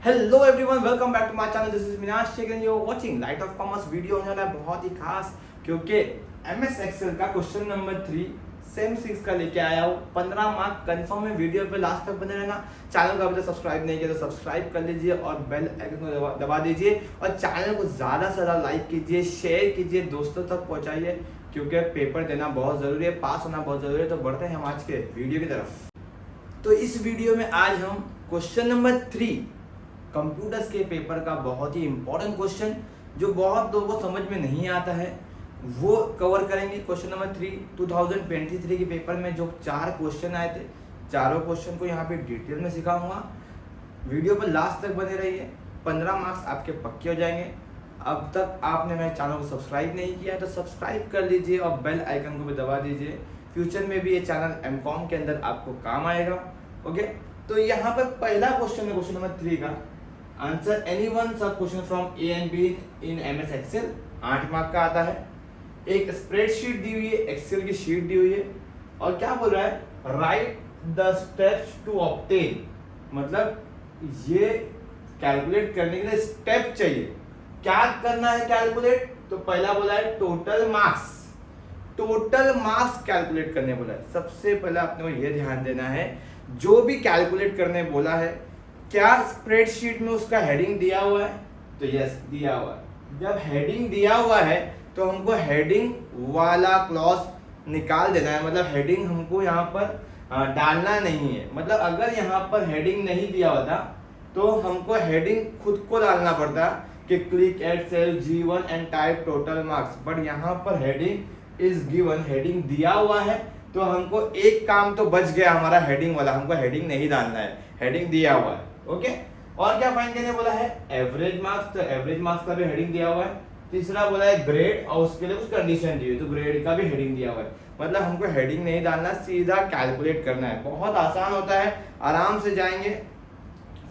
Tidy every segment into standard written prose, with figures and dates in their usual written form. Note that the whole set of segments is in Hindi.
Hello everyone, welcome back to my channel. This is Minash Shaikh and you are watching light of commerce. Video होने वाला है बहुत ही खास, क्योंकि एमएस एक्सेल का क्वेश्चन नंबर 3 सेम 6 का लेके आया हूँ। 15 मार्क कंफर्म है। वीडियो पे लास्ट तक बने रहना। चैनल को अभी तक सब्सक्राइब नहीं किया तो सब्सक्राइब कर लीजिए और बेल आइकन को दबा दीजिए और चैनल को ज़्यादा से ज़्यादा लाइक कीजिए, शेयर कीजिए, दोस्तों तक पहुँचाइए, क्योंकि पेपर देना बहुत ज़रूरी है, पास होना बहुत ज़रूरी है। तो बढ़ते हैं हम आज के वीडियो की तरफ। तो इस वीडियो में आज हम क्वेश्चन नंबर 3 कंप्यूटर्स के पेपर का बहुत ही इंपॉर्टेंट क्वेश्चन जो बहुत लोगों को समझ में नहीं आता है वो कवर करेंगे। क्वेश्चन नंबर 3 2023 के पेपर में जो 4 क्वेश्चन आए थे, चारों क्वेश्चन को यहाँ पे डिटेल में सिखाऊंगा। वीडियो पर लास्ट तक बने रहिए। 15 मार्क्स आपके पक्के हो जाएंगे। अब तक आपने मेरे चैनल को सब्सक्राइब नहीं किया तो सब्सक्राइब कर लीजिए और बेल आइकन को भी दबा दीजिए। फ्यूचर में भी ये चैनल एमकॉम के अंदर आपको काम आएगा। ओके, तो यहाँ पर पहला क्वेश्चन है क्वेश्चन नंबर 3 का। Answer any one sub question from A and B in MS Excel. 8 mark का आता है। एक स्प्रेडशीट दी हुई है, एक्सेल की शीट दी हुई है और क्या बोल रहा है, write the steps to obtain, मतलब ये कैलकुलेट करने के लिए स्टेप चाहिए। क्या करना है कैलकुलेट? तो पहला बोला है total marks. Total marks calculate करने बोला है। सबसे पहले आपने को यह ध्यान देना है, जो भी कैलकुलेट करने बोला है क्या स्प्रेडशीट में उसका हेडिंग दिया हुआ है? तो यस, दिया हुआ है। जब हेडिंग दिया हुआ है तो हमको हेडिंग वाला क्लॉज निकाल देना है, मतलब हेडिंग हमको यहाँ पर डालना नहीं है। मतलब अगर यहाँ पर हेडिंग नहीं दिया होता तो हमको हेडिंग खुद को डालना पड़ता कि click at cell G1 and type total marks. But यहाँ पर हेडिंग इज गिवन, हेडिंग दिया हुआ है तो हमको एक काम तो बच गया हमारा, हेडिंग वाला। हमको हेडिंग नहीं डालना है, हेडिंग दिया हुआ है। ओके, और क्या फाइंड करने बोला है? Average marks. तो एवरेज मार्क्स का भी हेडिंग दिया हुआ है। तीसरा बोला है ग्रेड और उसके लिए कुछ कंडीशन दी हुई, तो ग्रेड का भी हेडिंग दिया हुआ है। मतलब हमको हेडिंग नहीं डालना, सीधा कैलकुलेट करना है। बहुत आसान होता है, आराम से जाएंगे।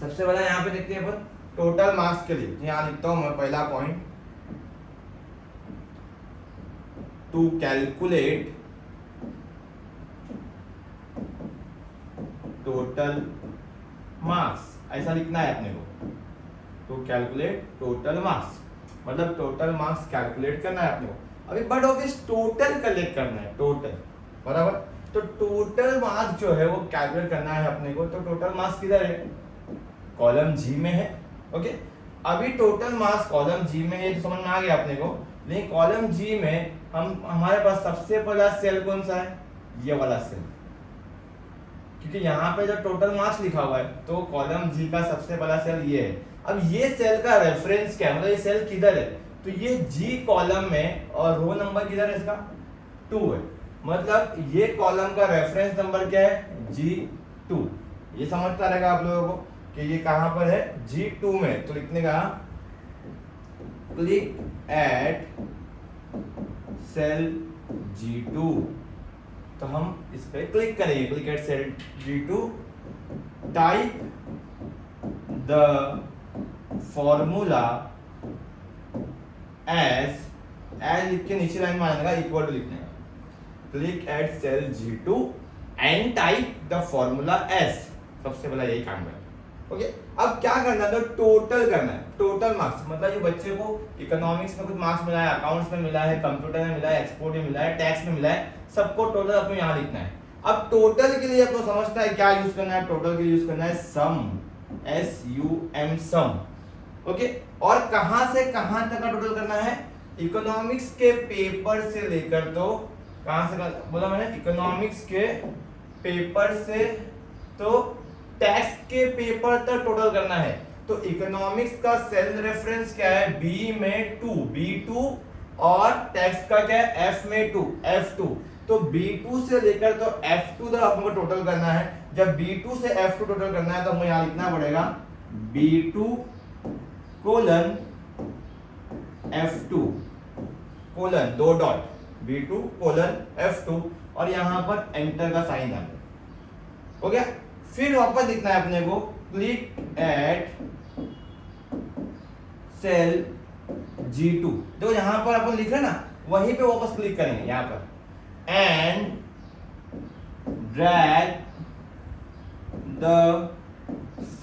सबसे पहले यहाँ पे देखते हैं अपन टोटल मार्क्स के लिए। यहाँ लिखता हूँ मैं पहला point, to calculate total marks, ऐसा लिखना है अपने को। टू कैलकुलेट टोटल मार्क्स मतलब टोटल मार्क्स कैलकुलेट करना है अपने को। अभी बट ऑफिस टोटल कलेक्ट करना है, टोटल बराबर। तो टोटल मार्क्स जो है वो कैलकुलेट करना है अपने को। तो टोटल मार्क्स किधर है? कॉलम जी में है। ओके, अभी टोटल मार्क्स कॉलम जी में है तो समझ में आ गया अपने को। लेकिन कॉलम जी में हमारे पास सबसे पहला सेल कौन सा है? ये वाला सेल, क्योंकि यहाँ पे जब टोटल मार्क्स लिखा हुआ है तो कॉलम जी का सबसे पहला सेल ये है। अब ये सेल का रेफरेंस क्या है, मतलब ये सेल किधर है? तो ये जी कॉलम में और रो नंबर किधर है इसका? 2 है। मतलब ये कॉलम का रेफरेंस नंबर क्या है? G2। ये समझता रहेगा आप लोगों को कि ये कहां पर है? G2 में। तो लिखने का क्लिक एट सेल G2, तो हम इस पे क्लिक करेंगे। Click at cell G2, type the formula as लिख के नीचे लाइन में आएगा, इक्वल टू लिखने का। Click at cell G2 and type the formula as. सबसे पहला यही काम है। ओके, अब क्या करना है? तो टोटल करना है। टोटल मार्क्स मतलब ये बच्चे को इकोनॉमिक्स में कुछ मार्क्स मिला है, अकाउंट्स में मिला है, कंप्यूटर में मिला है, एक्सपोर्ट में मिला है, टैक्स में मिला है, सबको टोटल अपने यहाँ लिखना है। अब टोटल के लिए आपको समझता है क्या यूज करना है? टोटल के लिए यूज करना है सम, SUM, सम। ओके, और कहां से कहां तक का टोटल करना है? इकोनॉमिक्स के पेपर से लेकर, तो कहां से बोला मैंने? इकोनॉमिक्स के पेपर से तो टैक्स के पेपर तक टोटल करना है। तो इकोनॉमिक्स का सेल रेफरेंस क्या है? B में 2, B2, और टैक्स का क्या है? F में 2, F2। तो B2 से लेकर तो F2 तक हमको टोटल करना है। जब B2 से F2 टोटल करना है तो हमें यहां लिखना पड़ेगा B2 colon F2 colon 2 dot, B2 colon F2, और यहां पर एंटर का साइन डाल दो। हो गया? फिर वापस लिखना है अपने को क्लिक एट सेल G2। देखो यहां पर अपन लिख रहे हैं ना, वहीं पे वापस क्लिक करेंगे यहां पर, and drag the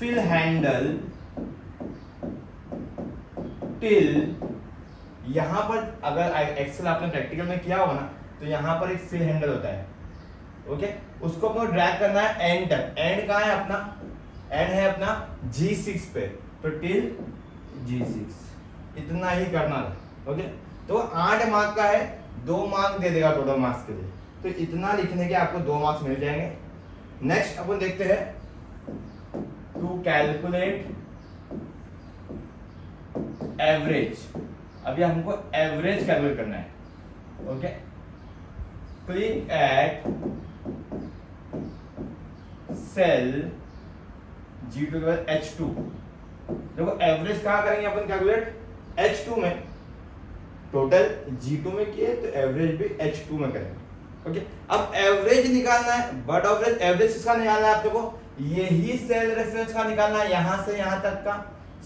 fill handle till, यहाँ पर अगर एक्सेल आपने प्रैक्टिकल में किया होगा ना, तो यहाँ पर एक फिल हैंडल होता है, ओके, उसको अपने ड्रैग करना है एंड तक। एंड कहाँ है अपना? एंड है अपना G6 पे, तो टिल G6, इतना ही करना है, ओके। तो 8 मार्क का है, 2 मार्क दे देगा टोटल मार्क्स के लिए, तो इतना लिखने के आपको 2 मार्क्स मिल जाएंगे। नेक्स्ट अपन देखते हैं, टू कैलकुलेट एवरेज। अभी हमको एवरेज कैलकुलेट करना है, okay. Click at cell G2 के बाद H2। देखो एवरेज कहाँ करेंगे अपन कैलकुलेट? H2 में। टोटल G2 में किए तो एवरेज भी H2 में करेंगे, ओके। अब एवरेज निकालना है, बट एवरेज किसका निकालना है आपको? यही सेल रेफरेंस का निकालना है, यहां से यहां तक का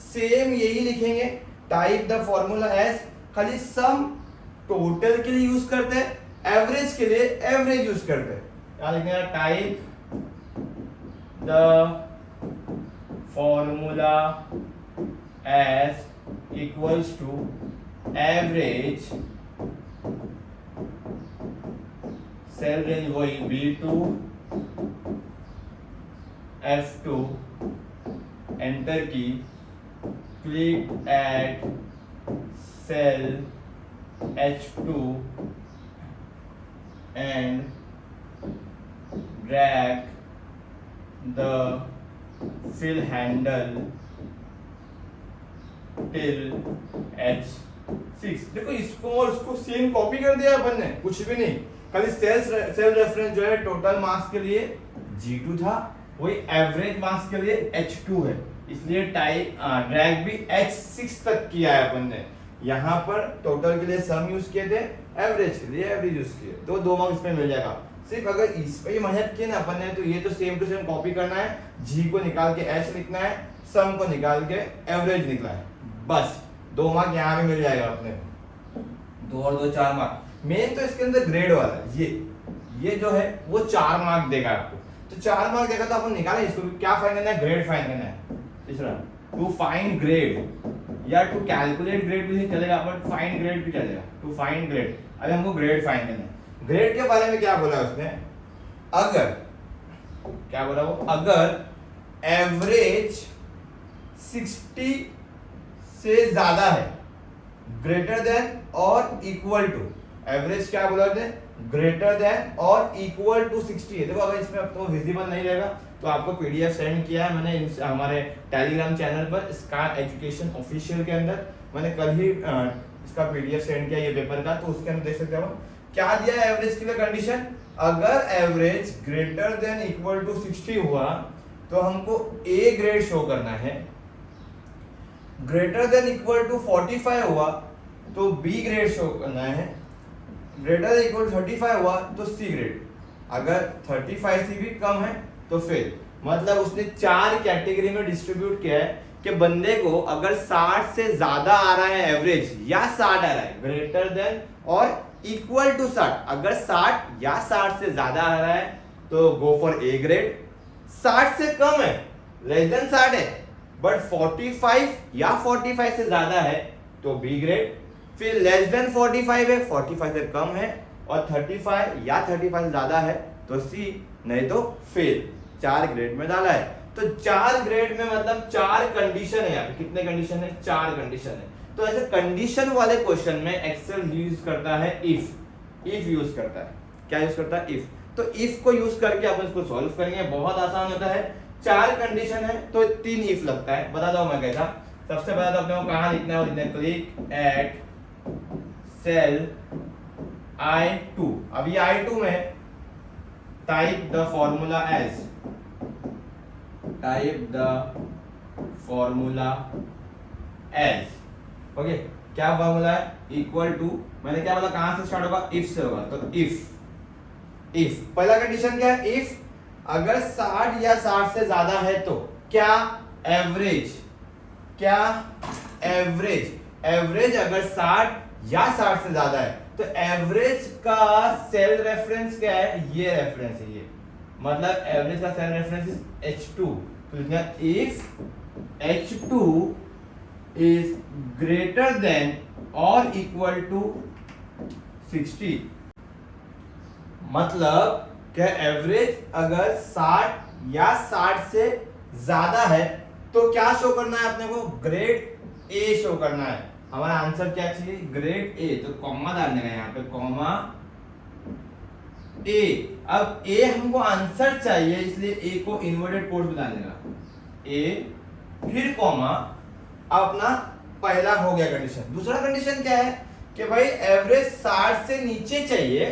सेम यही लिखेंगे। टाइप द फॉर्मूला एज, खाली सम टोटल के लिए यूज करते हैं, एवरेज के लिए एवरेज यूज करते हैं। क्या लिखेंगे? Type the formula as equals to average cell range वही B2 F2, enter key, click at cell H2 and drag the fill handle till H6। देखो इसको और उसको सेम कॉपी कर दिया अपन ने, कुछ भी नहीं, खाली सेल रेफरेंस जो है टोटल मार्क्स के लिए G2 था, वही एवरेज मार्क्स के लिए H2 है, इसलिए टाइप ड्रैग भी H6 तक किया है अपन ने। यहाँ पर टोटल के लिए सम यूज किए थे, एवरेज के लिए एवरेज यूज किए, तो 2 मार्क्स पे मिल जाएगा। सिर्फ अगर इस पे मेहनत की ना अपन ने, तो ये तो सेम टू सेम कॉपी करना है, G को निकाल के H लिखना है, सम को निकाल के एवरेज निकला है, बस 2 मार्क यहाँ पे मिल जाएगा अपने को, 2 और 2 4 मार्क। मेन तो इसके अंदर ग्रेड वाला है, ये जो है वो 4 मार्क देगा आपको, तो 4 मार्क देगा तो अपन निकालें इसको, क्या फाइंड करना है? ग्रेड फाइंड करना है। तीसरा, टू फाइंड ग्रेड या टू कैलकुलेट ग्रेड भी चलेगा, बट फाइंड ग्रेड भी चलेगा, टू फाइंड ग्रेड। अभी हमको ग्रेड फाइंड करना है। ग्रेड के बारे में क्या बोला उसने? अगर, क्या बोला वो? अगर एवरेज 60 से ज्यादा है, ग्रेटर देन और इक्वल टू, एवरेज क्या बोला थे? ग्रेटर देन और इक्वल टू 60 है। देखो अगर इसमें आपको विजिबल नहीं रहेगा तो आपको पीडीएफ सेंड किया है मैंने हमारे टेलीग्राम चैनल पर, स्कार एजुकेशन ऑफिशियल के अंदर मैंने कल ही इसका पीडीएफ सेंड किया ये पेपर का, तो उसके अंदर देख सकते हो क्या दिया है एवरेज के लिए कंडीशन। अगर average greater than equal to 60 हुआ तो हमको ए ग्रेड शो करना है, ग्रेटर देन इक्वल टू 45 हुआ तो बी ग्रेड शो करना है, ग्रेटर देन इक्वल 35 हुआ तो सी ग्रेड, अगर 35 से भी कम है तो फेल। मतलब उसने 4 कैटेगरी में डिस्ट्रीब्यूट किया है कि बंदे को अगर 60 से ज्यादा आ रहा है एवरेज या 60 आ रहा है, ग्रेटर देन और इक्वल टू 60, अगर 60 या 60 से ज्यादा आ रहा है तो गो फॉर ए ग्रेड, 60 से कम है, लेस देन 60 है, बट 45 या 45 से ज्यादा है तो बी ग्रेड, फिर लेस देन 45 है, 45 से कम है और 35 या 35 से ज्यादा है तो सी, नहीं तो फेल। 4 ग्रेड में डाला है, तो 4 ग्रेड में मतलब 4 कंडीशन है। यहाँ पे कितने कंडीशन है? 4 कंडीशन है। तो ऐसे कंडीशन वाले क्वेश्चन में एक्सेल यूज करता है इफ यूज करता है। क्या यूज करता है? इफ। तो इफ को यूज करके अपन इसको सॉल्व करेंगे, बहुत आसान होता है। 4 कंडीशन है तो 3 इफ लगता है। बता दो मैं कैसा। सबसे पहले तो अपने को कहाँ लिखना है? Click at cell I2। अभी I2 में type the formula as, type the formula as, okay. क्या फॉर्मूला है? इक्वल टू, मैंने क्या बोला कहां से स्टार्ट होगा? इफ से होगा। तो इफ पहला कंडीशन क्या है? इफ अगर 60 या 60 से ज्यादा है तो क्या? एवरेज, क्या? एवरेज अगर 60 या 60 से ज्यादा है तो एवरेज का सेल रेफरेंस क्या है? ये रेफरेंस है, ये मतलब एवरेज का सेल रेफरेंस इज H2। तो लिखना if H2 is greater than और इक्वल टू 60। मतलब क्या एवरेज अगर 60 या 60 से ज्यादा है तो क्या शो करना है अपने को, ग्रेड ए शो करना है। हमारा आंसर क्या चाहिए, ग्रेड ए, तो कॉमा डालने का यहाँ पे, कॉमा ए। अब ए हमको आंसर चाहिए इसलिए ए को इन्वर्टेड कोट्स में डालने का, ए फिर कॉमा। अपना पहला हो गया कंडीशन। दूसरा कंडीशन क्या है कि भाई एवरेज 60 से नीचे चाहिए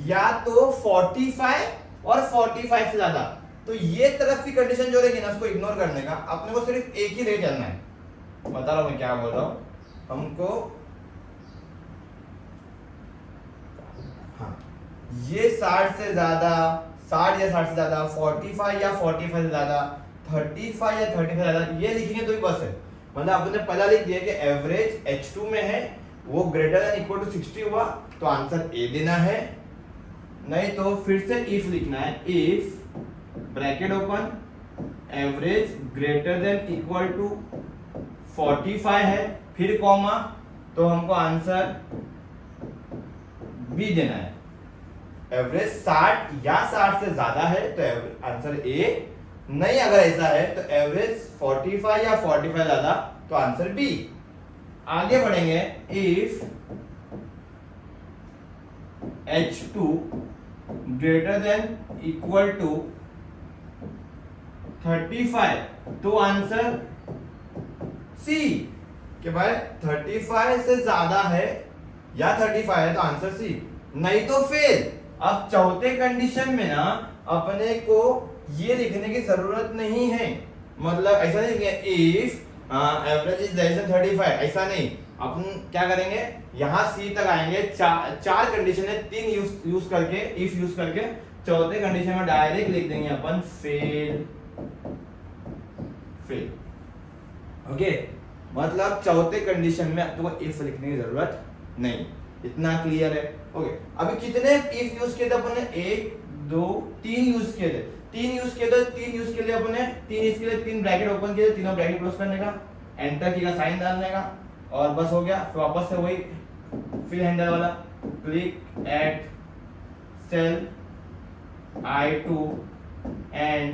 या तो 45 और 45 से ज्यादा। तो ये तरफ की कंडीशन जो रहेगी ना उसको इग्नोर करने का, अपने को सिर्फ एक ही ले चलना है। बता रहा हूं मैं क्या बोल रहा हूं हमको। हाँ, ये 60 से ज्यादा, 60 या 60 से ज्यादा, 45 या 45 से ज्यादा, 35 या 35 से ज्यादा, ये लिखेंगे तो ही बस है। मतलब आपने पहला लिख दिया कि एवरेज H2 में है, वो ग्रेटर देन इक्वल टू 60 हुआ तो आंसर ए देना है। नहीं तो फिर से इफ लिखना है, if bracket open average greater than equal to 45 है, फिर कॉमा, तो हमको आंसर बी देना है। एवरेज 60 या 60 से ज्यादा है तो आंसर ए, नहीं अगर ऐसा है तो एवरेज 45 या 45 ज्यादा तो आंसर बी। आगे बढ़ेंगे, if H2 greater than equal to 35 तो आंसर सी, कि भाई 35 से ज्यादा है या 35 है तो आंसर सी, नहीं तो फेल। अब चौथे कंडीशन में ना अपने को ये लिखने की जरूरत नहीं है। मतलब ऐसा नहीं लिखेंगे if average is less than 35, ऐसा नहीं। अपन क्या करेंगे, यहां सी तक आएंगे, चार कंडीशन है, 3 यूज करके, इफ यूज करके, चौथे कंडीशन में डायरेक्ट लिख देंगे अपन फेल, फेल। ओके, मतलब चौथे कंडीशन में आपको इफ लिखने की जरूरत नहीं। इतना क्लियर है। ओके, अभी कितने इफ यूज किए थे अपन ने, 1 2 3 यूज किए थे। 3 यूज किए थे, 3 यूज के लिए अपन ने 3 इसके लिए 3 ब्रैकेट ओपन किए थे, तीनों ब्रैकेट क्लोज करने का, एंटर की का साइन डालने का और बस हो गया। फिर वापस से वही फिल हैंडल वाला, click at cell I2 and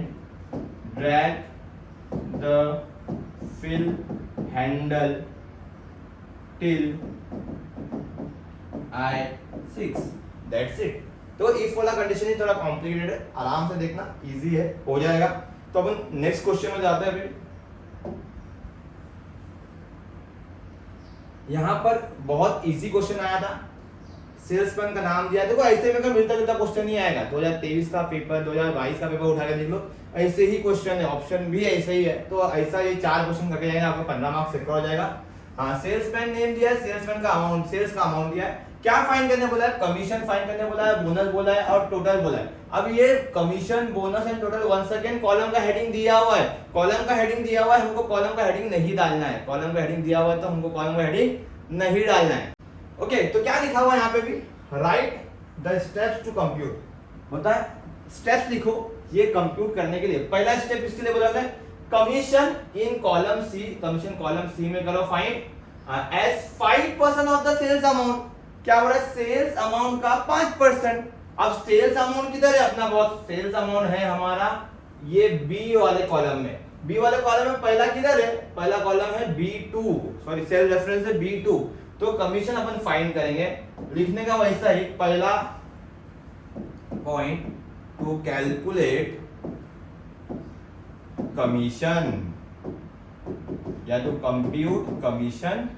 drag the fill handle till I6, that's it। तो इफ वाला कंडीशन ही थोड़ा कॉम्प्लिकेटेड है, आराम से देखना, इजी है, हो जाएगा। तो अपन नेक्स्ट क्वेश्चन में जाते हैं। फिर यहां पर बहुत इजी क्वेश्चन आया था, सेल्समैन का नाम दिया। देखो ऐसे में मिलता जुलता क्वेश्चन नहीं आएगा। 2023 का पेपर, 2022 का पेपर उठा के देख लो, ऐसे ही क्वेश्चन है, ऑप्शन भी ऐसे ही है। तो ऐसा ये 4 क्वेश्चन करके जाएगा, आपको 15 मार्क्स सिक्योर हो जाएगा। हाँ, सेल्समैन नेम दिया है, सेल्समैन का अमाउंट, सेल्स का अमाउंट दिया है, क्या फाइंड करने बोला है, कमीशन फाइंड करने बोला है, बोनस बोला है और टोटल बोला है। अब ये commission, bonus and total one second column का हेडिंग दिया हुआ है, कॉलम का हेडिंग दिया हुआ है, हमको कॉलम का हेडिंग नहीं डालना है। कॉलम का हेडिंग दिया हुआ है तो हमको कॉलम का हेडिंग नहीं डालना है। ओके, तो क्या लिखा हुआ है यहाँ पे भी, write the steps to compute, होता है स्टेप्स लिखो ये कंप्यूट करने के लिए। पहला स्टेप इसके लिए बोला है commission in column C, commission column C में करो find as 5% of the sales amount. क्या हो रहा है, सेल्स अमाउंट का 5%। अब सेल्स अमाउंट किधर है अपना बॉस, सेल्स अमाउंट है हमारा ये बी वाले कॉलम में। बी वाले कॉलम में पहला किधर है, पहला कॉलम है B2, सॉरी सेल रेफरेंस है B2। तो कमीशन अपन फाइंड करेंगे, लिखने का वैसा ही, पहला पॉइंट टू कैलकुलेट कमीशन या टू कंप्यूट कमीशन,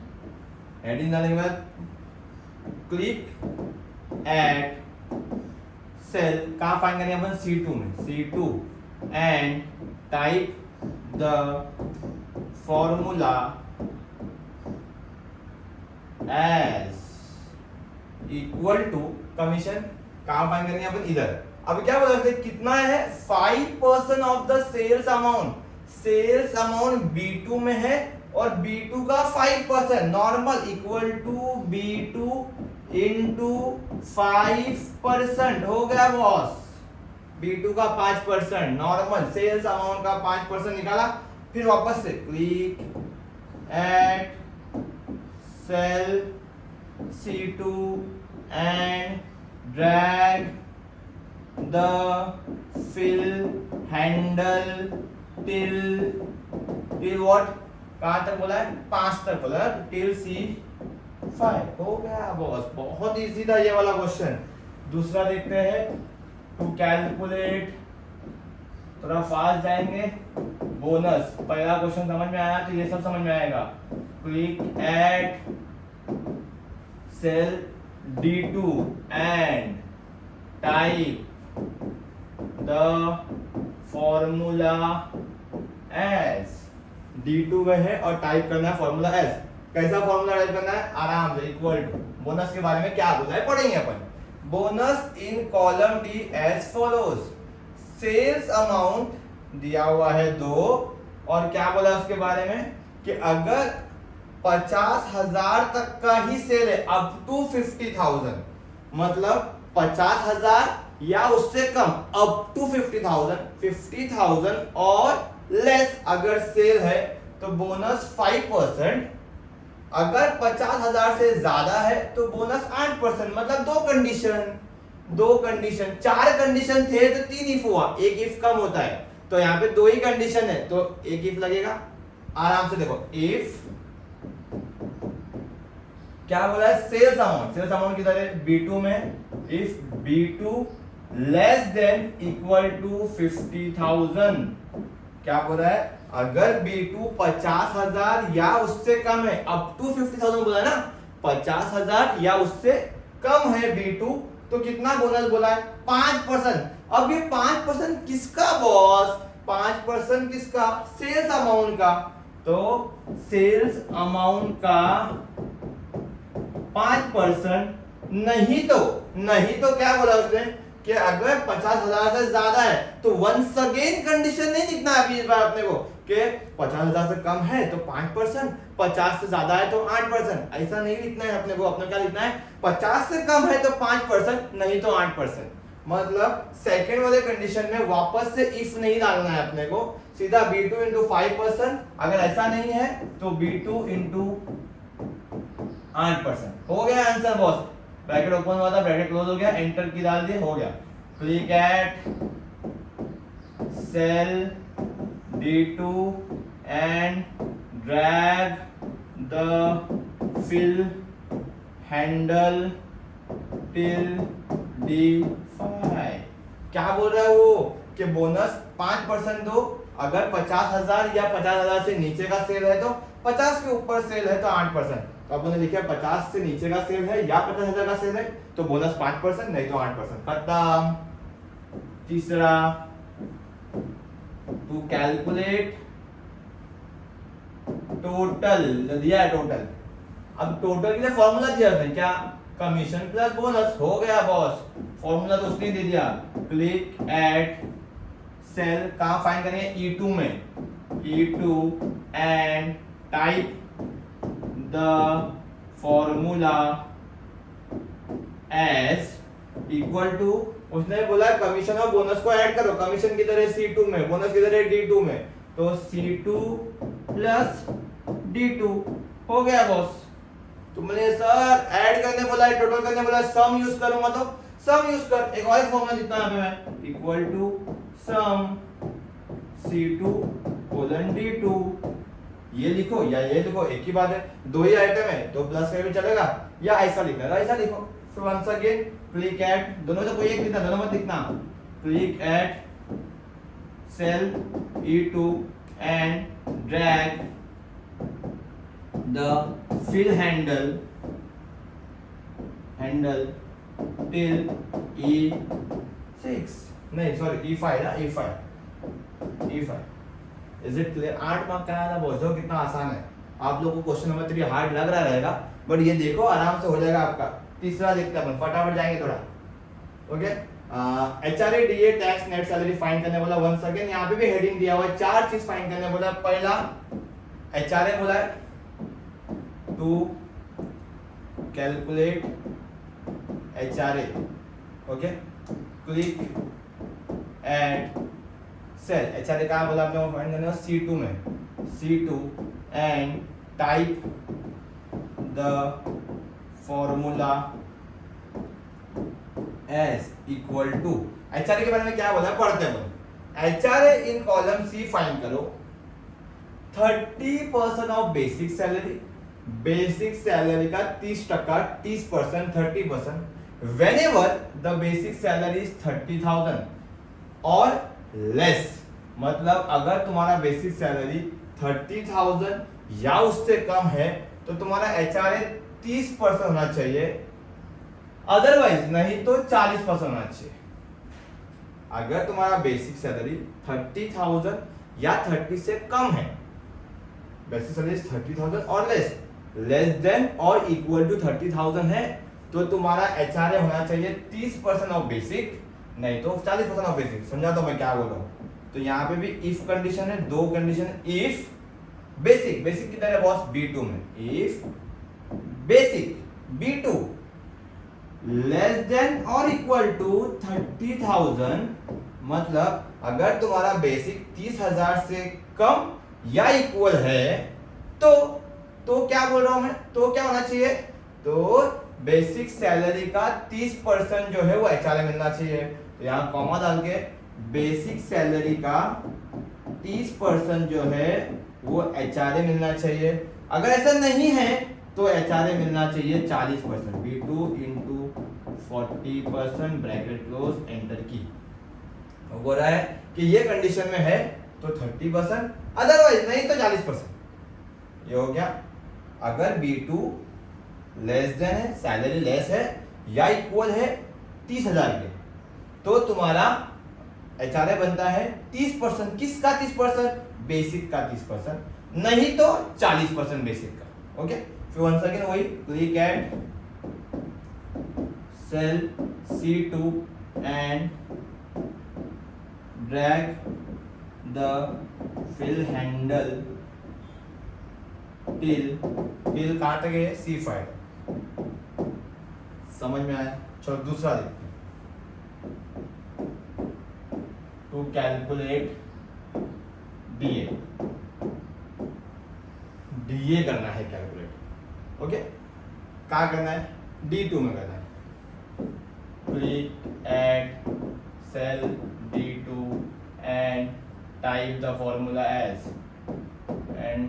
हेडिंग डालने के बाद क्लिक एट सेल, कहां फाइंड करेंगे अपन, C2 में, C2 and type the formula as equal to commission, कहां फाइंड करनी है अपन, इधर। अब क्या बोला कितना है, 5% of the sales amount. Sales amount B2 में है और B2 का 5% normal equal to B2 into 5% हो गया बॉस। B2 का 5% नॉर्मल सेल्स अमाउंट का 5% निकाला, फिर वापस से click at cell C2 and drag the fill handle till what, कहाँ तक बोला है, 5 तक बोला है, till C5। हो गया बॉस, बहुत इजी था ये वाला क्वेश्चन। दूसरा देखते हैं, टू कैलकुलेट, थोड़ा फास्ट जाएंगे। बोनस, पहला क्वेश्चन समझ में आया तो ये सब समझ में आएगा। Click at cell D2 and type the formula as. D2 में है और टाइप करना है फॉर्मूला एस। कैसा फॉर्मूला टाइप करना है, आराम से, इक्वल टू, बोनस के बारे में क्या बोला है पढ़ेंगे अपन। Bonus in column D as follows, sales amount दिया हुआ है 2, और क्या बोला उसके बारे में कि अगर 50,000 तक का ही सेल है, अप टू 50,000, मतलब 50,000 या उससे कम, अप टू 50,000 और लेस अगर सेल है तो बोनस 5%, अगर 50,000 से ज्यादा है तो बोनस 8%। मतलब दो कंडीशन, 4 कंडीशन थे तो 3 इफ हुआ, एक इफ कम होता है, तो यहाँ पे 2 ही कंडीशन है तो एक इफ लगेगा। आराम से देखो, इफ क्या बोला है, सेल्स अमाउंट किधर है, B2 में, if B2 less than equal to 50,000, क्या बोल रहा है, अगर B2 50,000 या उससे कम है, अप टू 50,000 बोला है ना, 50,000 या उससे कम है B2, तो कितना बोनस बोला है, 5%। अब ये 5% किसका बॉस, 5% किसका, सेल्स अमाउंट का। तो सेल्स अमाउंट का 5%, नहीं तो क्या बोला उसने कि अगर 50,000 से ज्यादा है तो वंस अगेन कंडीशन नहीं लिखना है अभी इस बार अपने को कि 50,000 से कम है तो 5%, 50 से ज्यादा है तो 8%, ऐसा नहीं लिखना है अपने को। अपने क्या लिखना है, 50 से कम है तो 5%, नहीं तो 8%। मतलब सेकेंड वाले कंडीशन में वापस से इफ नहीं डालना है अपने को, सीधा B2 इंटू 5%, अगर ऐसा नहीं है तो B2 इंटू 8%। हो गया आंसर बॉस, ब्रैकेट ओपन हुआ था, ब्रैकेट क्लोज हो गया, एंटर की डाल दिए, हो गया। Click at cell D2 and drag the fill handle till D5। क्या बोल रहा है वो कि बोनस 5% दो, अगर 50,000 या 50,000 से नीचे का सेल है तो, 50 के ऊपर सेल है तो 8%। तो अपन ने लिखा 50 से नीचे का सेल है या 50,000 का सेल है तो बोनस 5%, नहीं तो 8%। खत्म। तीसरा, टू कैलकुलेट टोटल, दिया है टोटल। अब टोटल के लिए फॉर्मूला दिया है क्या, कमीशन प्लस बोनस। हो गया बॉस, फॉर्मूला तो उसने दे दिया। क्लिक एट सेल, कहां फाइंड करेंगे, E2 में, E2 and type the formula as equal to, उसने बोला कमीशन और बोनस को ऐड करो, कमीशन किधर है C2 में, बोनस किधर है D2 में, तो C2 प्लस D2। हो गया बॉस। तुमने सर ऐड करने बोला है, टोटल करने बोला है, सम यूज करूंगा तो सम यूज कर। एक और फॉर्मूला लिखता हूं मैं, equal to some C2 colon D2। ये लिखो या ये लिखो, एक ही बात है, दो ही आइटम है तो प्लस का भी चलेगा, या ऐसा लिखना है ऐसा लिखो। फिर वंस अगेन क्लिक एट, दोनों से कोई एक लिखना, दोनों मत लिखना। Click at cell E2 and drag the fill handle till E6, नहीं सॉरी E5 ना, E5। Is it clear? 8 mark का आया बोझो, कितना आसान है। आप लोगों को क्वेश्चन नंबर 3 हार्ड लग रहा रहेगा, बट ये देखो आराम से हो जाएगा आपका। तीसरा देखते हैं अपन, फटाफट जाएंगे थोड़ा। Okay, HRA DA tax net salary find करने बोला। वंस अगेन यहाँ पे भी हेडिंग दिया हुआ है, 4 चीज फाइंड करने बोला। पहला HRA बोला है, to calculate HRA। Okay, click at cell, HRA कहाँ बोला आपने, फाइंड करने C2 में, C2 and type the formula as equal to, HRA के बारे में क्या बोला पढ़ते हैं। HRA in column C find करो 30% of basic salary, basic salary का 30%, 30%, 30% whenever the basic salary is 30,000 और लेस, मतलब अगर तुम्हारा बेसिक सैलरी 30,000 या उससे कम है तो तुम्हारा एचआरए 30% होना चाहिए, अदरवाइज नहीं तो 40% होना चाहिए। अगर तुम्हारा बेसिक सैलरी 30,000 या 30 से कम है, बेसिक सैलरी 30,000 और लेस देन और इक्वल टू 30,000 है, तो तुम्हारा एचआरए होना चाहिए 30% ऑफ बेसिक, नहीं तो 40% ऑफ बेसिक। समझा तो मैं क्या बोल रहा हूं। तो यहाँ पे भी इफ कंडीशन है, दो कंडीशन। इफ बेसिक किधर है बॉस? B2 में। If basic B2 less then और इक्वल टू 30,000, मतलब अगर तुम्हारा बेसिक 30,000 से कम या इक्वल है तो क्या बोल रहा हूं मैं, तो क्या होना चाहिए? तो बेसिक सैलरी का 30% जो है वो एचआरए मिलना चाहिए। तो यहां कॉमा डाल के बेसिक सैलरी का 30% जो है वो एचआरए मिलना चाहिए। अगर ऐसा नहीं है तो एचआरए मिलना चाहिए 40%। B2 into 40% bracket close, enter की। हो रहा है कि ये कंडीशन में है तो 30%, अदरवाइज नहीं तो 40%। ये हो गया। अगर B2 लेस देन है, सैलरी लेस है या इक्वल है 30,000 के, तो तुम्हारा एचआरए बनता है 30%। किसका 30%? बेसिक का 30%, नहीं तो 40% बेसिक का। ओके, फिर वन सेकेंड वही click at cell C2 and drag the fill handle till कहां तक है? C5। समझ में आया? चलो दूसरा देखते हैं। टू कैलकुलेट DA करना है कैलकुलेट। ओके, कहाँ करना है? D2 में करना है। Click at cell D2 and type the formula as and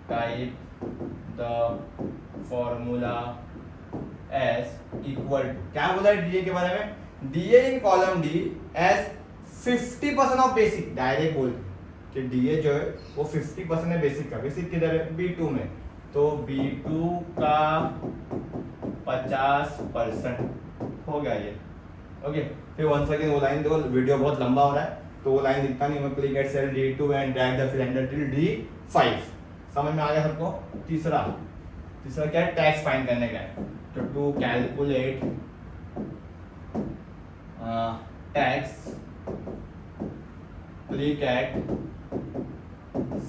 type the formula as equal to, क्या बोला है DA के बारे में? DA in column D as 50% of basic. Direct बोल कि DA जो है वो 50% है बेसिक का। बेसिक किधर है? B2 में। तो B2 का 50% हो गया ये। ओके, फिर वन सेकेंड वो लाइन देखो, वीडियो बहुत लंबा हो रहा है तो वो लाइन दिखता नहीं। मैं click at cell D2 and drag the fill handle till D5। समझ में आ गया सबको? तीसरा क्या है? टैक्स फाइंड करने का है। तो to calculate tax, click at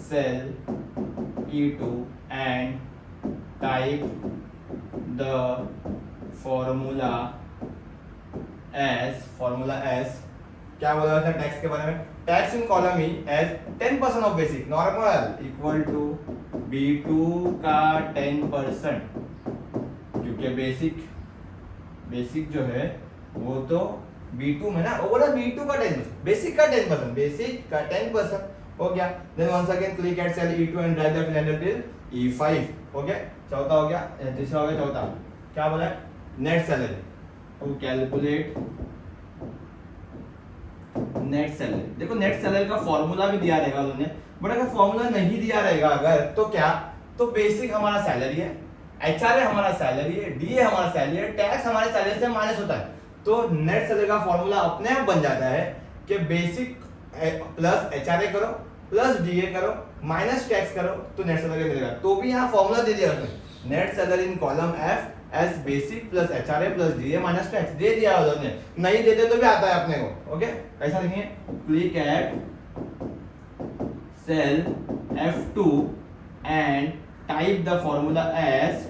cell E2 and type the formula as क्या बोला था टैक्स के बारे में? टैक्स इन कॉलम ही as 10% of basic normal equal to B2 का 10%, क्योंकि बेसिक जो है वो तो B2 में ना, वो बोला B2 का 10%, बेसिक का 10% हो गया। Then once again click at cell E2 and drag the fill handle till E5। हो गया, चौथा हो गया, तीसरा हो गया। चौथा क्या बोला है? Net salary. To calculate net salary. देखो नेट सैलरी का फॉर्मूला भी दिया रहेगा उन्होंने, बट अगर फॉर्मूला नहीं दिया रहेगा अगर, तो क्या? तो बेसिक हमारा सैलरी है, एचआरए हमारा सैलरी है, DA हमारा सैलरी है, टैक्स हमारे सैलरी से माइनस होता है। तो नेट सैलरी का फॉर्मूला अपने आप बन जाता है कि बेसिक प्लस एचआरए करो प्लस DA करो माइनस टैक्स करो तो नेट सैलरी मिलेगा। तो भी यहाँ फॉर्मूला दे दिया उसने, net salary in column F as basic plus HRA plus DA minus tax दे दिया उन्होंने। नहीं देते तो भी आता है अपने को। ओके, कैसा लिखेंगे? Click at cell F2 and type the formula as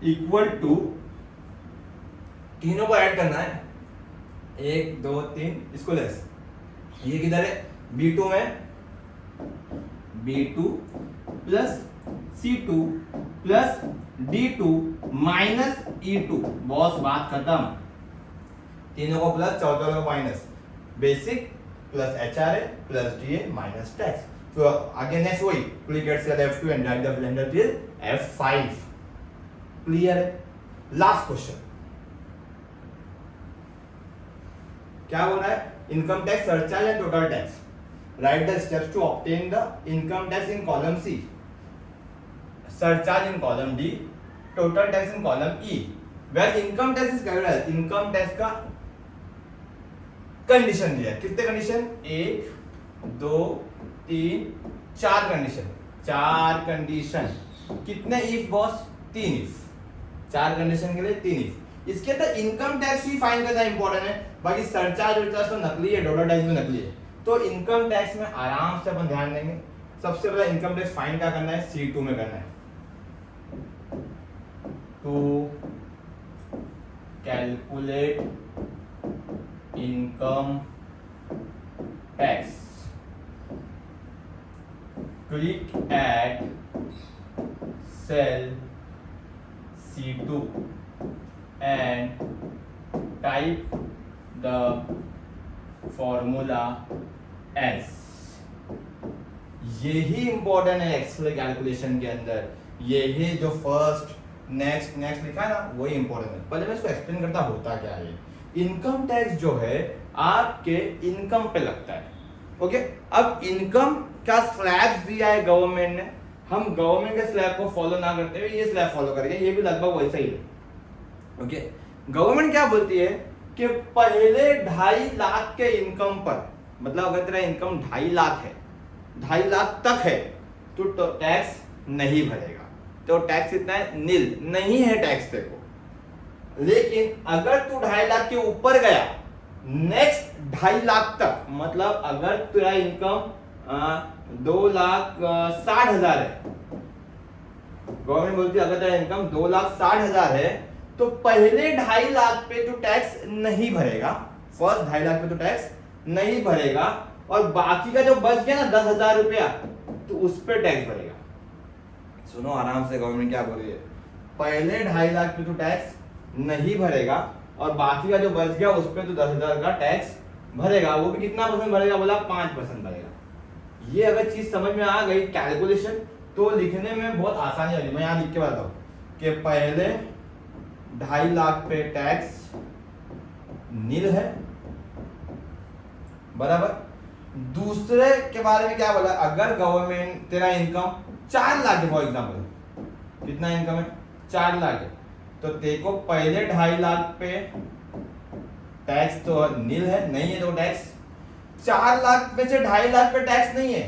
equal to, तीनों को ऐड करना है, 1 2 3 इसको लेस, ये किधर है B2 में, B2 plus C2 plus D2 minus E2। Boss बात खत्म, तीनों को प्लस चौथों को minus, basic plus HRA plus DA minus tax. तो आगे नेक्स्ट वही click cell F2 and drag the cylinder till F5। Clear है। लास्ट क्वेश्चन क्या बोल रहा है, income tax surcharge and total tax, write the steps to obtain the income tax in column C, surcharge in column D, total tax in column E, where income tax is calculated. Income tax का कंडीशन दिया है, कितने कंडीशन, 1 2 3 4 कंडीशन, 4 कंडीशन, कितने इफ बॉस, 3 इफ, 4 कंडीशन के लिए 3 इफ। इसके अंदर इनकम टैक्स ही फाइंड करना इंपॉर्टेंट है, बाकी सरचार्ज वर्चार्ज तो नकली है, टोटल टैक्स भी नकली है। तो इनकम टैक्स में आराम से अपन ध्यान देंगे। सबसे पहले इनकम टैक्स फाइंड क्या करना है, C2 में करना है। तो calculate income tax, click at cell C2 and type the formula as। यही इंपॉर्टेंट है एक्सेल कैलकुलेशन के अंदर, यही जो फर्स्ट नेक्स्ट नेक्स्ट लिखा है ना वही इंपॉर्टेंट है। पहले मैं इसको एक्सप्लेन करता होता क्या है। इनकम टैक्स जो है आपके इनकम पे लगता है, ओके। अब इनकम का स्लैब दिया है गवर्नमेंट ने, हम गवर्नमेंट के स्लैब को फॉलो ना करते हुए ये स्लैब फॉलो करेंगे, ये भी लगभग वैसा ही है, ओके। गवर्नमेंट क्या बोलती है कि पहले 2.5 लाख के इनकम पर, मतलब अगर तेरा इनकम 2.5 लाख है, 2.5 लाख तक है तो टैक्स नहीं भरेगा। तो टैक्स कितना है, नील, नहीं है टैक्स तेरे को। लेकिन अगर तू 2.5 लाख के ऊपर गया, नेक्स्ट 2.5 लाख तक, मतलब अगर तेरा इनकम 2,60,000 है, गवर्नमेंट बोलती है अगर तेरा इनकम 2,60,000 है तो पहले 2.5 लाख पे तो टैक्स नहीं भरेगा, फर्स्ट 2.5 लाख पे तो टैक्स नहीं भरेगा, और बाकी का जो बच गया ना 10,000 रुपया तो उस पे टैक्स भरेगा। सुनो आराम से, गवर्नमेंट क्या बोल रही है, पहले 2.5 लाख पे तो टैक्स नहीं भरेगा और बाकी का जो बच गया उस पे तो 10,000 का टैक्स भरेगा। वो भी कितना परसेंट भरेगा, बोला 5% भरेगा। ये अगर चीज समझ में आ गई कैलकुलेशन तो लिखने में बहुत आसानी होगी। मैं यहाँ लिख के बताता हूँ कि पहले 2.5 लाख पे टैक्स नील है, बराबर। दूसरे के बारे में क्या बोला, अगर गवर्नमेंट तेरा इनकम 4 लाख है फॉर एग्जाम्पल, कितना इनकम है 4 लाख है, तो तेरे को पहले 2.5 लाख पे टैक्स तो नील है, नहीं है तो टैक्स 4 लाख में से 2.5 लाख पे टैक्स नहीं है,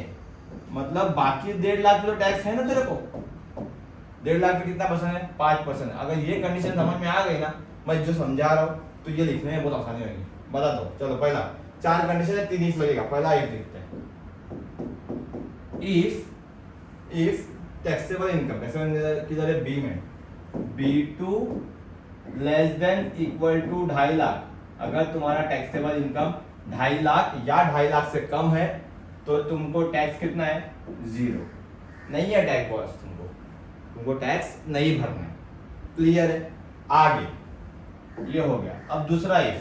मतलब बाकी 1.5 लाख पे तो टैक्स है ना तेरे को। 1.5 लाख पे कितना परसेंट है, 5%। अगर ये कंडीशन समझ में आ गई ना, मैं जो समझा रहा हूँ, तो ये लिखने में बहुत आसानी होगी। बता दो, चलो पहला 4 कंडीशन है, 3 इफ लगेगा। पहला इफ लिखते हैं, इफ टैक्सेबल इनकम, टैक्सेबल किधर है, बी में, B2 less than equal to 2.5 lakh. अगर तुम्हारा टैक्सेबल इनकम 2.5 लाख या 2.5 लाख से कम है तो तुमको टैक्स कितना है, 0, नहीं है टैक्स बॉस, तुमको टैक्स नहीं भरना है। क्लियर है। आगे ये हो गया। अब दूसरा if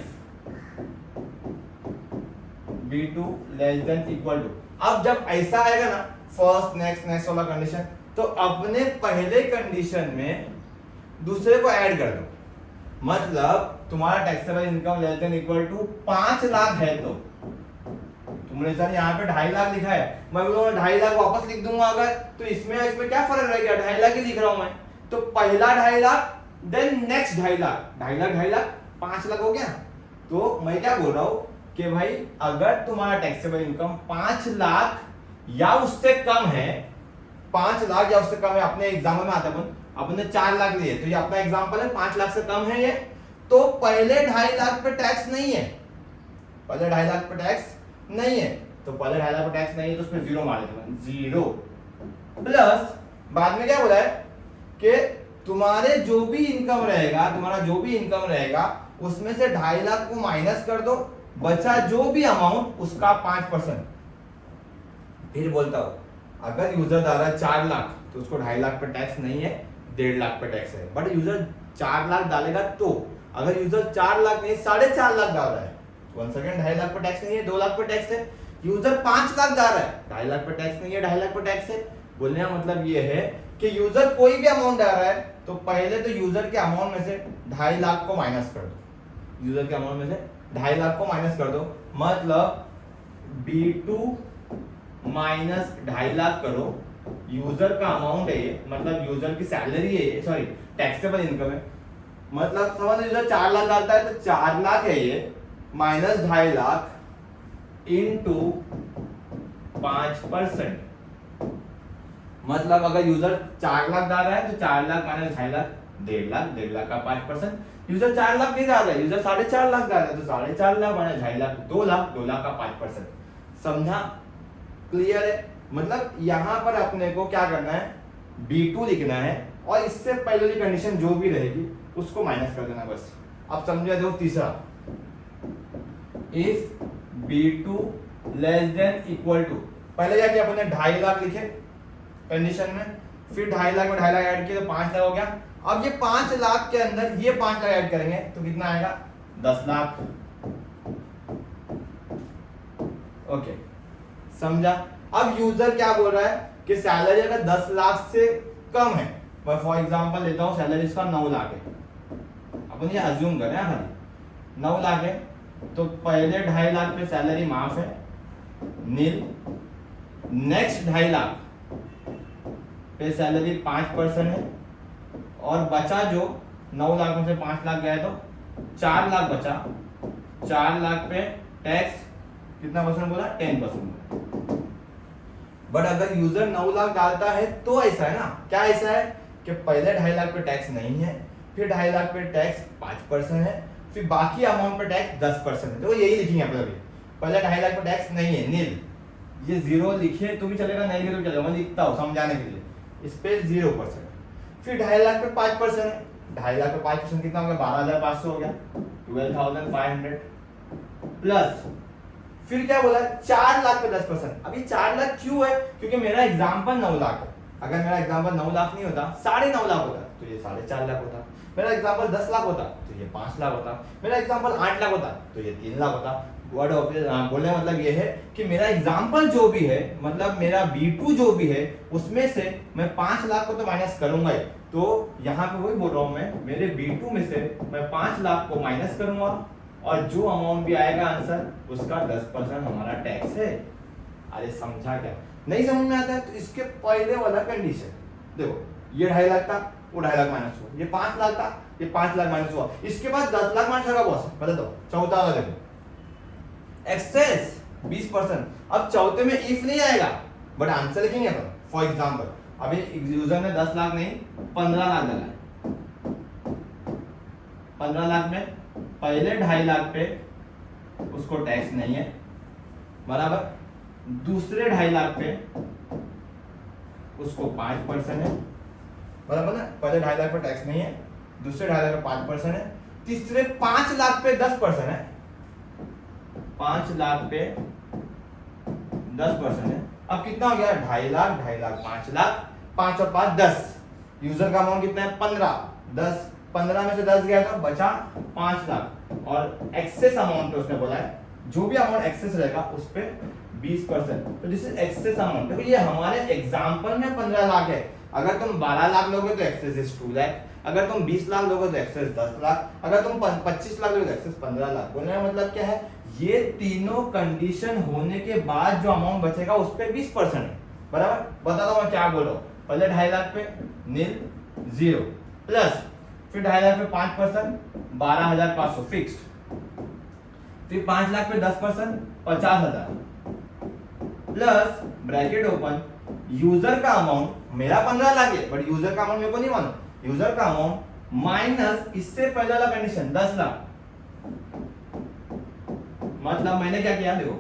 B2 less than equal to, अब जब ऐसा आएगा ना फर्स्ट नेक्स्ट नेक्स्ट वाला कंडीशन, तो अपने पहले कंडीशन में दूसरे को ऐड कर दो। मतलब तुम्हारा taxable income less than equal to 5 lakh है, तो तुमने सर यहाँ पे 2.5 लाख लिखा है, मैं बोलूँगा 2.5 लाख वापस लिख दूंगा अगर, तो इसमें क्या फर्क रह गया, 2.5 लाख ही लिख रहा हूं मैं। तो पहला 2.5 लाख, देन नेक्स्ट 2.5 लाख, 2.5 लाख 5 लाख हो गया। तो मैं क्या बोल रहा हूं कि भाई अगर तुम्हारा टैक्सेबल इनकम 5 लाख या उससे कम है, 5 लाख या उससे कम है, अपने एग्जाम्पल में आता है, अपने 4 लाख लिए, तो ये अपना एग्जाम्पल है, 5 लाख से कम है ये, तो पहले 2.5 लाख पे टैक्स नहीं है, पहले 2.5 लाख पे टैक्स नहीं है, तो पहले 2.5 लाख पे टैक्स नहीं है तो उसमें 0 मार देते, 0 प्लस बाद में क्या बोला है कि तुम्हारे जो भी इनकम रहेगा, तुम्हारा जो भी इनकम रहेगा उसमें से 2.5 लाख को माइनस कर दो, बचा जो भी अमाउंट उसका 5%। फिर बोलता हूं अगर यूजर डाला 4 लाख तो उसको 2.5 लाख पे टैक्स नहीं है, 1.5 लाख पे टैक्स है। बट यूजर 4 लाख डालेगा तो अगर यूजर 4 लाख नहीं 4.5 लाख डाल रहा है तो 1 सेकंड 2.5 लाख पे टैक्स नहीं है, 2 लाख पे टैक्स है। यूजर 5 लाख डाल रहा है 2.5 लाख पे टैक्स नहीं है, 2.5 लाख पे टैक्स है। बोलने का मतलब ये है कि यूजर कोई भी अमाउंट डाल रहा है तो पहले तो यूजर के अमाउंट में से 2.5 लाख को माइनस कर दो, यूजर के अमाउंट में से 2.5 लाख को माइनस कर दो, मतलब B2 माइनस 2.5 लाख करो। यूजर का अमाउंट है ये, मतलब यूजर की सैलरी है ये, सॉरी टैक्सेबल इनकम है, मतलब समझ यूजर 4 लाख डालता है तो 4 लाख है ये, माइनस 2.5 लाख इनटू 5%। मतलब अगर यूजर 4 लाख डाल रहा है तो 4 लाख माइनस 2.5 लाख 1.5 लाख, 1.5 लाख का 5%। यूजर 4 लाख नहीं डाल रहा है, यूजर 4.5 लाख डाल रहा है तो 4.5 लाख माइनस 2.5 लाख 2 लाख, 2 लाख का 5%। समझा? क्लियर है? मतलब यहां पर अपने को क्या करना है, B2 लिखना है और इससे पहले की कंडीशन जो भी रहेगी उसको माइनस कर देना बस। अब समझा? देखो तीसरा, if B2 less than equal to, पहले क्या किया अपने 2.5 लाख लिखे कंडीशन में, फिर 2.5 लाख में 2.5 लाख ऐड किया तो 5 लाख हो गया। अब ये 5 लाख के अंदर ये 5 लाख ऐड करेंगे तो कितना आएगा, 10 लाख। ओके, समझा? अब यूजर क्या बोल रहा है कि सैलरी अगर 10 लाख से कम है, मैं फॉर एग्जांपल लेता हूं सैलरी इसका 9 लाख है, अपन ये अज्यूम करें खाली 9 लाख है, तो पहले 2.5 लाख पे सैलरी माफ है, नील। नेक्स्ट 2.5 लाख पे सैलरी 5% है, और बचा जो 9 लाख में से 5 लाख गया तो 4 लाख बचा। 4 लाख पे टैक्स कितना परसेंट बोला, 10%। बट अगर यूजर 9 लाख डालता है तो ऐसा है ना, क्या ऐसा है कि पहले 2.5 लाख पे टैक्स नहीं है, फिर 2.5 लाख पे टैक्स 5% है, फिर बाकी अमाउंट पे टैक्स 10% है। तो यही लिखेंगे अपन अभी, पहले 2.5 लाख पे टैक्स नहीं है, नील। ये 0 लिखे तो भी चलेगा, नहीं लिखे तो चलेगा, मैं लिखता हूँ समझाने के लिए। इस पे 0%, फिर 2.5 लाख पे 5% है, 2.5 लाख पे 5% कितना हो गया, 12,500 हो गया, 12,500 प्लस फिर क्या बोला 4 लाख पे 10%। अभी 4 लाख क्यों है, क्योंकि मेरा एग्जांपल 9 लाख है। अगर मेरा एग्जांपल 9 लाख नहीं होता, 9.5 लाख होता तो ये 4.5 लाख होता। मेरा एग्जांपल 10 लाख होता तो ये 5 लाख होता। मेरा एग्जांपल 8 लाख होता तो ये 3 लाख होता। वर्ड बोलने का मतलब ये है कि मेरा एग्जांपल जो भी है, मतलब मेरा B2 जो भी है, उसमें से मैं 5 लाख को तो माइनस करूंगा ही। तो यहाँ पे वही बोल रहा हूं मैं, मेरे B2 में से मैं 5 लाख को माइनस करूंगा और जो अमाउंट भी आएगा आंसर उसका 10% हमारा टैक्स है। अरे समझा क्या? नहीं समझ में आता है तो इसके पहले वाला कंडीशन देखो, ये 2.5 लाख था, वो 2.5 लाख माइनस हुआ, ये 5 लाख था, ये 5 लाख माइनस हुआ, इसके बाद 10 लाख माइनस होगा बॉस, बता दो। चौथा वाला देखो, एक्सेस 20%। अब चौथे में इफ नहीं आएगा बट आंसर लिखेंगे अपन। फॉर एग्जांपल अभी यूजर ने 10 लाख नहीं 15 लाख डाला है, 15 लाख में पहले 2.5 लाख पे उसको टैक्स नहीं है, बराबर। दूसरे 2.5 लाख पे उसको 5% है, बराबर ना। पहले 2.5 लाख पे टैक्स नहीं है, दूसरे 2.5 लाख पे 5% है, तीसरे 5 लाख पे 10% है, 5 लाख पे 10% है। अब कितना हो गया, 2.5 लाख, 2.5 लाख, 5 लाख, 5 और 5 10। यूजर का अमाउंट कितना है 15, 10, 15 में से 10 गया तो बचा 5 लाख। और एक्सेस अमाउंट उसने बोला है, जो भी अमाउंट एक्सेस रहेगा उस पे 20%। तो दिस इज एक्सेस अमाउंट। देखो ये हमारे एग्जांपल में 15 लाख है। अगर तुम 12 लाख लोगे तो एक्सेस इज 2 लाख, अगर तुम 20 लाख लोगे तो एक्सेस 10 लाख, अगर तुम 25 लाख लोगे तो एक्सेस 15 लाख। बोलने का मतलब क्या है, ये तीनों कंडीशन होने के बाद जो अमाउंट बचेगा उस पे 20% है, बराबर। बता दो मैं क्या बोल रहा हूँ। पहले 2.5 लाख पे नील 0 प्लस फिर 2.5 लाख पे 5% 12,500 फिक्स्ड, फिर 5 लाख पे 10% 50,000 प्लस ब्रैकेट ओपन यूजर का अमाउंट, मेरा 15 लाख है बट यूजर का अमाउंट मेरे को नहीं मालूम, यूजर का अमाउंट माइनस इससे पहले वाला कंडीशन 10 लाख। मतलब मैंने क्या किया, देखो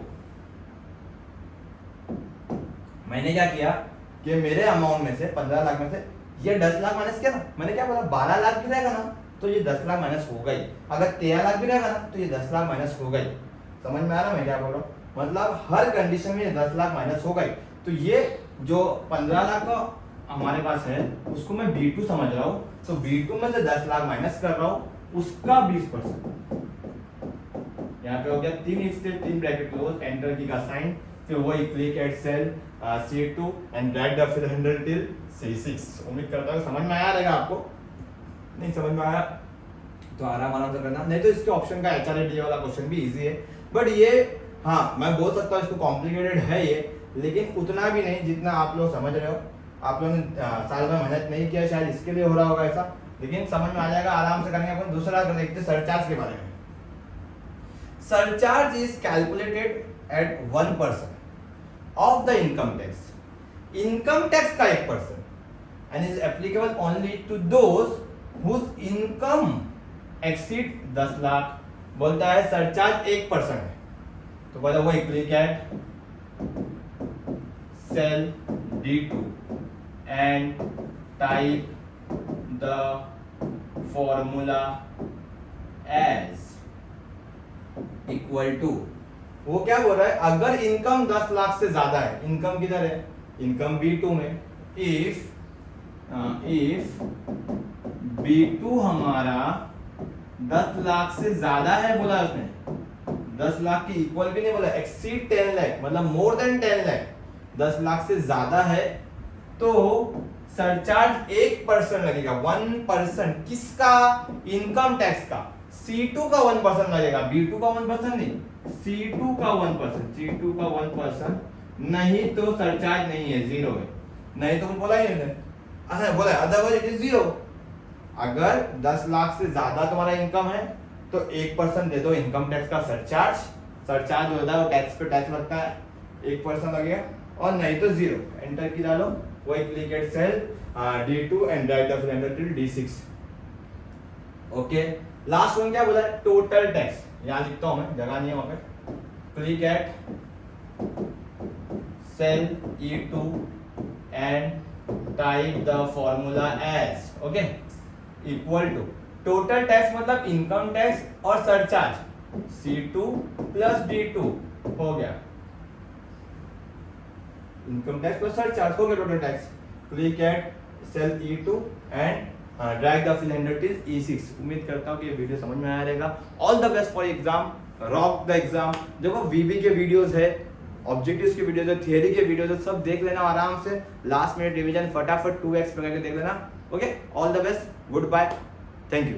मैंने क्या किया कि मेरे अमाउंट में से 15 लाख में से ये 10 लाख माइनस किया ना, मैंने क्या बोला 12 लाख भी रहेगा ना तो ये 10 लाख माइनस हो गई। अगर 13 लाख भी रहेगा ना तो ये 10 लाख माइनस हो गई। समझ में आ रहा है मैं क्या बोल रहा हूँ? मतलब हर कंडीशन में 10 लाख माइनस हो गई। तो ये जो 15 लाख का हमारे पास है उसको मैं B2 समझ रहा हूँ, तो B2 में से 10 लाख माइनस कर रहा हूँ, उसका 20%। यहाँ पे हो गया 3 स्टेप 3 ब्रैकेट क्लोज, एंटर की का साइन, फिर वही click at cell C2 and drag the fill handle till C6। उम्मीद करता हूँ समझ में आया रहेगा आपको। नहीं समझ में आया तो आराम से करना, नहीं तो इसके ऑप्शन का HRD वाला क्वेश्चन भी इजी है। बट ये हाँ मैं बोल सकता हूँ इसको कॉम्प्लिकेटेड है ये, लेकिन उतना भी नहीं जितना आप लोग समझ रहे हो। आप लोगों ने साल भर मेहनत नहीं किया, शायद इसके लिए हो रहा होगा ऐसा, लेकिन समझ में आ जाएगा, आराम से करेंगे। अपन दूसरा देखते हैं सरचार्ज के बारे में। Surcharge is calculated at 1% of the income tax. Income tax का 1% and is applicable only to those whose income exceed 10 lakh. बोलता है सरचार्ज 1% है, तो बोला वही click at cell D2 and type the formula as equal to। वो क्या बोल रहा है? अगर इनकम 10 लाख से ज्यादा है, इनकम किधर है? इनकम B2 में। if B2 हमारा 10 लाख से ज्यादा है बोला उसने, 10 लाख की इक्वल भी नहीं बोला, एक्सीड 10 लाख मतलब मोर देन 10 लाख, 10 लाख से ज्यादा है तो सरचार्ज 1% लगेगा। 1% किसका? इनकम टैक्स का। C2 का 1% लगेगा, B2 का 1% नहीं, C2 का 1%। C2 का 1% नहीं तो सरचार्ज नहीं है, जीरो है। नहीं तो बोला ही नहीं, अच्छा बोला अदरवाइज इट इज जीरो। अगर 10 लाख से ज्यादा तुम्हारा इनकम है तो 1% दे दो इनकम टैक्स का सरचार्ज। सरचार्ज होता है वो टैक्स पे टैक्स लगता है, 1% लगेगा, और नहीं तो जीरो। एंटर की डालो, वही click at cell D2 and drag the fill handle till D6। Okay, last one क्या बोला है? Total tax. यहां लिखता हूं मैं, जगह नहीं है वहां पे। Click at cell E2 and type the formula as okay equal to total tax मतलब इनकम टैक्स और सरचार्ज C2 प्लस D2 हो गया। इनकम टैक्स प्लस सरचार्ज हो गया total tax. Click at cell E2 and drag the fill handle till E6। उम्मीद करता हूँ कि ये वीडियो समझ में आया रहेगा। All the best for exam, rock the exam. देखो वीबी के वीडियोस है, ऑब्जेक्टिव्स के वीडियोस है, थियरी के वीडियोस है, सब देख लेना आराम से। लास्ट मिनट रिवीजन फटाफट 2x करके देख लेना। Okay, all the best, goodbye, thank you.